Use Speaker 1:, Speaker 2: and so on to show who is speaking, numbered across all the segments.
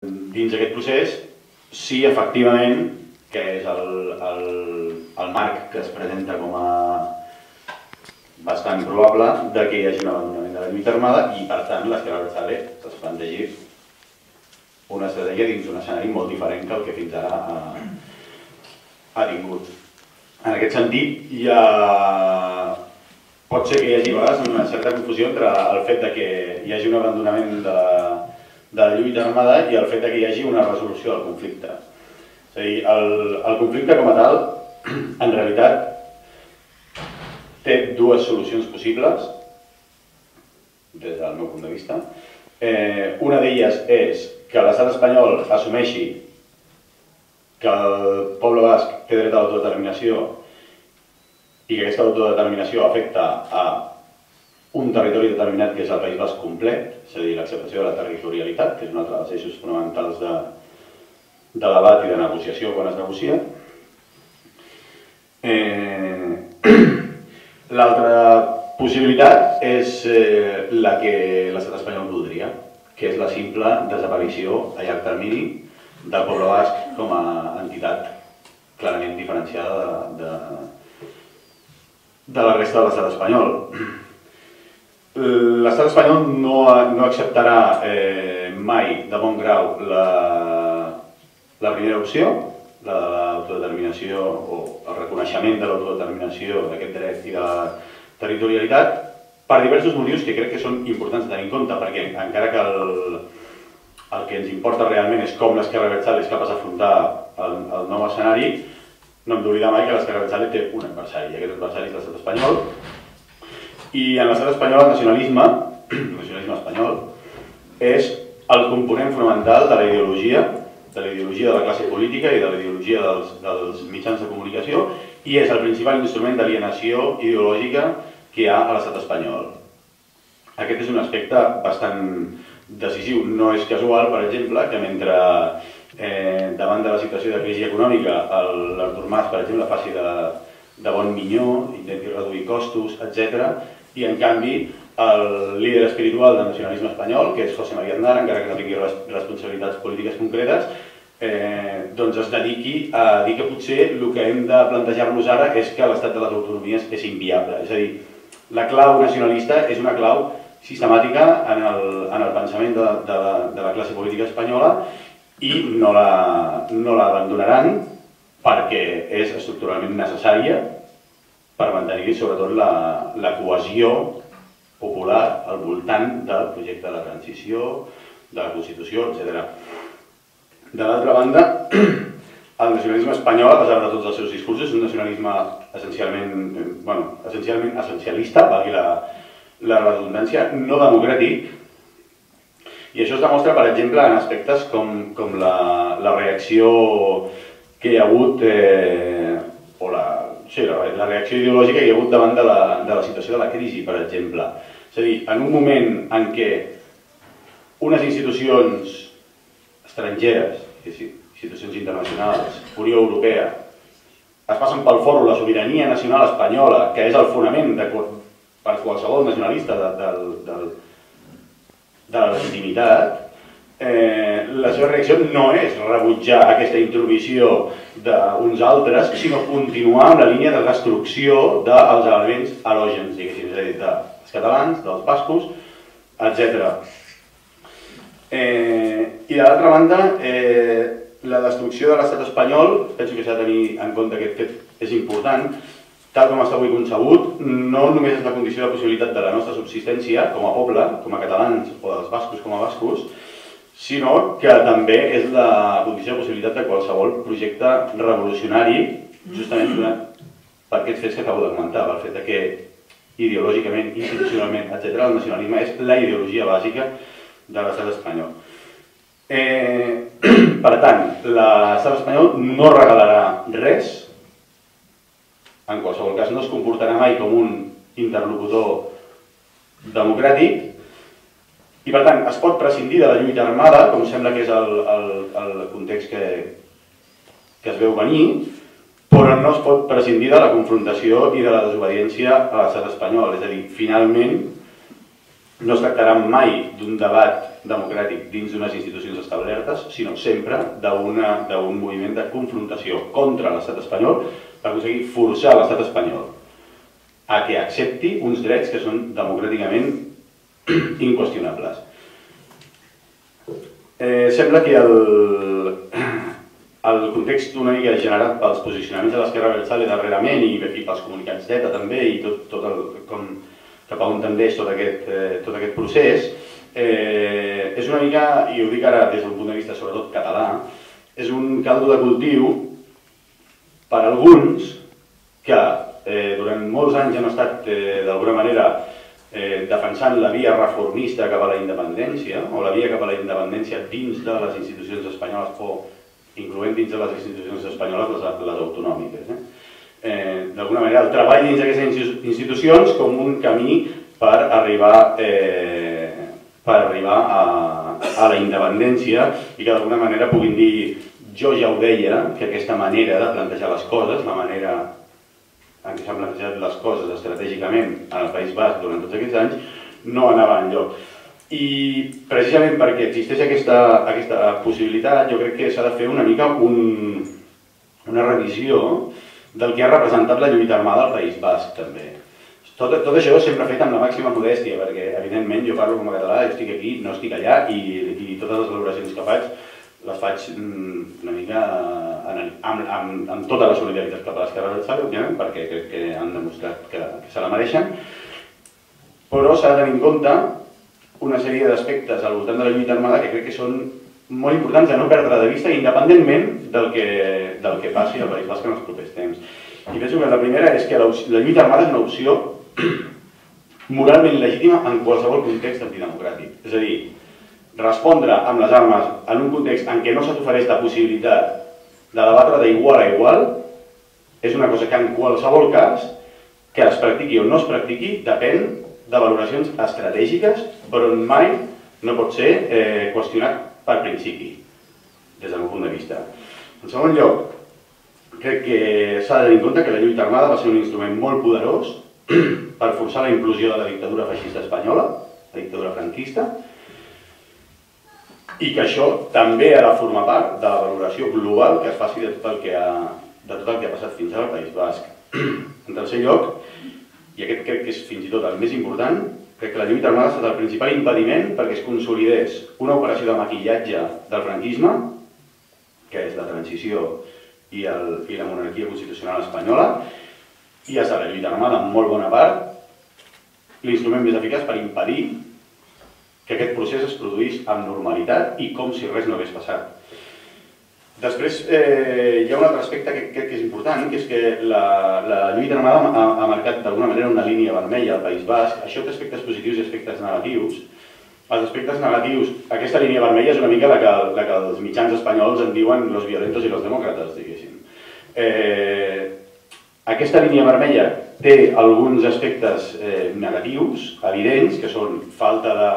Speaker 1: dins d'aquest procés, sí, efectivament, que és el marc que es presenta com a bastant probable de que hi hagi un abandonament de la lluita armada i, per tant, l'Esquerra Abertzale es plantegi una estratègia dins un escenari molt diferent que el que fins ara ha tingut. En aquest sentit, pot ser que hi hagi a vegades una certa confusió entre el fet que hi hagi un abandonament de la lluita armada i el fet que hi hagi una resolució del conflicte. És a dir, el conflicte com a tal, en realitat, té dues solucions possibles, des del meu punt de vista. Una d'elles és que l'estat espanyol assumeixi que el poble basc té dret a l'autodeterminació i que aquesta autodeterminació afecta a un territori determinat que és el País Basc complet, és a dir, l'acceptació de la territorialitat, que és un altre dels eixos fonamentals de debat i de negociació quan es negocia. L'altra possibilitat és la que l'estat espanyol voldria, que és la simple desaparició a llarg termini del poble basc com a entitat clarament diferenciada de la resta de l'estat espanyol. L'estat espanyol no acceptarà mai de bon grau la primera opció, la de l'autodeterminació o el reconeixement de l'autodeterminació d'aquest dret i de la territorialitat, per diversos motius que crec que són importants de tenir en compte, perquè encara que el que ens importa realment és com l'Esquerra Abertzale és capaç d'afrontar el nou escenari, no hem d'oblidar mai que l'Esquerra Abertzale té un adversari, i aquest adversari és l'estat espanyol. I en l'estat espanyol el nacionalisme espanyol, és el component fonamental de la ideologia de la classe política i de la ideologia dels mitjans de comunicació i és el principal instrument d'alienació ideològica que hi ha a l'estat espanyol. Aquest és un aspecte bastant decisiu. No és casual, per exemple, que mentre davant de la situació de crisi econòmica l'Artur Mas, per exemple, faci de bon minyó, intenti reduir costos, etc. I, en canvi, el líder espiritual del nacionalisme espanyol, que és José María Aznar, encara que no tingui responsabilitats polítiques concretes, doncs es dediqui a dir que potser el que hem de plantejar-nos ara és que l'estat de les autonomies és inviable. És a dir, la clau nacionalista és una clau sistemàtica en el pensament de la classe política espanyola i no l'abandonaran perquè és estructuralment necessària per mantenir sobretot la cohesió popular al voltant del projecte de la transició, de la Constitució, etc. De l'altra banda, el nacionalisme espanyol, a pesar de tots els seus discursos, és un nacionalisme essencialment essencialista, valgui la redundància, no democràtic, i això es demostra, per exemple, en aspectes com la reacció que hi ha hagut, o la reacció ideològica que hi ha hagut davant de la situació de la crisi, per exemple. És a dir, en un moment en què unes institucions estrangeres, institucions internacionals, Unió Europea, es passen pel forro la sobirania nacional espanyola, que és el fonament per qualsevol nacionalista de la legitimitat, la seva reacció no és rebutjar aquesta intromissió d'uns altres, sinó continuar amb la línia de destrucció dels elements halògens, diguéssim, és a dir, dels catalans, dels bascos, etc. I de l'altra banda, la destrucció de l'estat espanyol, penso que s'ha de tenir en compte que aquest fet és important, tal com està avui concebut, no només és la condició de possibilitat de la nostra subsistència com a poble, com a catalans o dels bascos com a bascos, sinó que també és la condició de possibilitat de qualsevol projecte revolucionari, justament per aquests fets que acabo de comentar, pel fet que ideològicament, institucionalment, etc., el nacionalisme és la ideologia bàsica de l'estat espanyol. Per tant, l'estat espanyol no regalarà res, en qualsevol cas no es comportarà mai com un interlocutor democràtic i, per tant, es pot prescindir de la lluita armada, com sembla que és el context que es veu venir, però no es pot prescindir de la confrontació i de la desobediència a l'estat espanyol. És a dir, finalment, no es tractarà mai d'un debat democràtic dins d'unes institucions establertes, sinó sempre d'un moviment de confrontació contra l'estat espanyol per aconseguir forçar l'estat espanyol a que accepti uns drets que són democràticament inqüestionables. Sembla que el context una mica generat pels posicionaments de l'Esquerra Abertzale darrerament i pels comunicats d'ETA també i tot cap a on tendeix tot aquest procés, és una mica, i ho dic ara des d'un punt de vista sobretot català, és un caldo de cultiu per alguns que durant molts anys han estat d'alguna manera defensant la via reformista cap a la independència o la via cap a la independència dins de les institucions espanyoles o incloent dins de les institucions espanyoles les autonòmiques. D'alguna manera, el treball dins d'aquestes institucions com un camí per arribar a la independència i que d'alguna manera puguin dir jo ja ho deia, que aquesta manera de plantejar les coses, la manera en què s'han plantejat les coses estratègicament en el País Basc durant tots aquests anys, no anava enlloc. I precisament perquè existeix aquesta possibilitat, jo crec que s'ha de fer una mica una revisió del que ha representat la lluita armada al País Basc, també. Tot això sempre fet amb la màxima modèstia, perquè, evidentment, jo parlo com a català, jo estic aquí, no estic allà, i totes les valoracions que faig les faig una mica amb tota la solidaritat cap a l'Esquerra Abertzale, òbviament, perquè crec que han demostrat que se la mereixen, però s'ha de tenir en compte una sèrie d'aspectes al voltant de la lluita armada que crec que són molt importants de no perdre de vista, independentment del que passi al País Basc en els propers temps. I penso que la primera és que la lluita armada és una opció moralment legítima en qualsevol context antidemocràtic. És a dir, respondre amb les armes en un context en què no se t'ofereix la possibilitat de debatre d'igual a igual és una cosa que en qualsevol cas que es practiqui o no es practiqui depèn de valoracions estratègiques, però mai no pot ser qüestionat per principi, des del meu punt de vista. En segon lloc, crec que s'ha de tenir en compte que la lluita armada va ser un instrument molt poderós per forçar la implosió de la dictadura feixista espanyola, la dictadura franquista, i que això també ha de formar part de la valoració global que es faci de tot el que ha passat fins ara al País Basc. En tercer lloc, i aquest crec que és fins i tot el més important, crec que la lluita armada ha estat el principal impediment perquè es consolidés una operació de maquillatge del franquisme, que és la transició i la monarquia constitucional espanyola, i ha estat la lluita armada en molt bona part l'instrument més eficaç per impedir que aquest procés es produís amb normalitat i com si res no hagués passat. Després hi ha un altre aspecte que crec que és important, que és que la lluita armada ha marcat d'alguna manera una línia vermella al País Basc. Això té aspectes positius i aspectes negatius. Els aspectes negatius, aquesta línia vermella és una mica la que els mitjans espanyols en diuen los violentos i los demócratas, diguéssim. Aquesta línia vermella té alguns aspectes negatius, evidents, que són falta de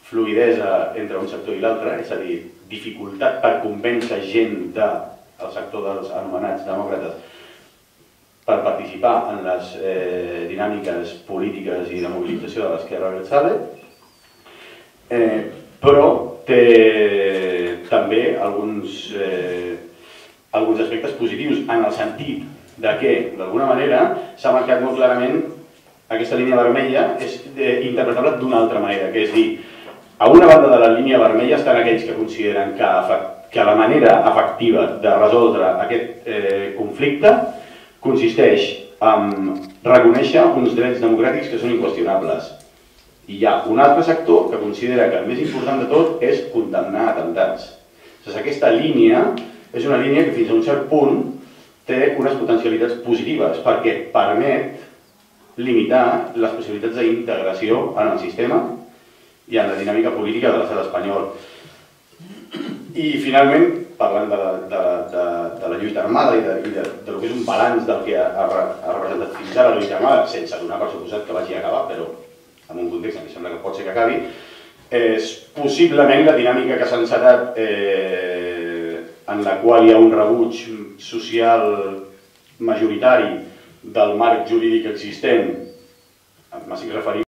Speaker 1: fluïdesa entre un sector i l'altre, és a dir, dificultat per convèncer gent del sector dels anomenats demòcrates per participar en les dinàmiques polítiques i de mobilització de l'Esquerra Abertzale, però té també alguns aspectes positius en el sentit que, d'alguna manera, s'ha marcat molt clarament aquesta línia vermella, és interpretable d'una altra manera, que és dir, a una banda de la línia vermella estan aquells que consideren que la manera efectiva de resoldre aquest conflicte consisteix en reconèixer uns drets democràtics que són inqüestionables. I hi ha un altre sector que considera que el més important de tot és condemnar atemptats. Aquesta línia és una línia que fins a un cert punt té unes potencialitats positives perquè permet limitar les possibilitats d'integració en el sistema i en la dinàmica política de l'estat espanyol. I finalment, parlant de la lluita armada i del que és un balanç del que ha representat fins ara la lluita armada, sense donar per suposat que vagi a acabar, però en un context en què sembla que pot ser que acabi, és possiblement la dinàmica que s'ha encetat en la qual hi ha un rebuig social majoritari del marc jurídic existent, m'estic referint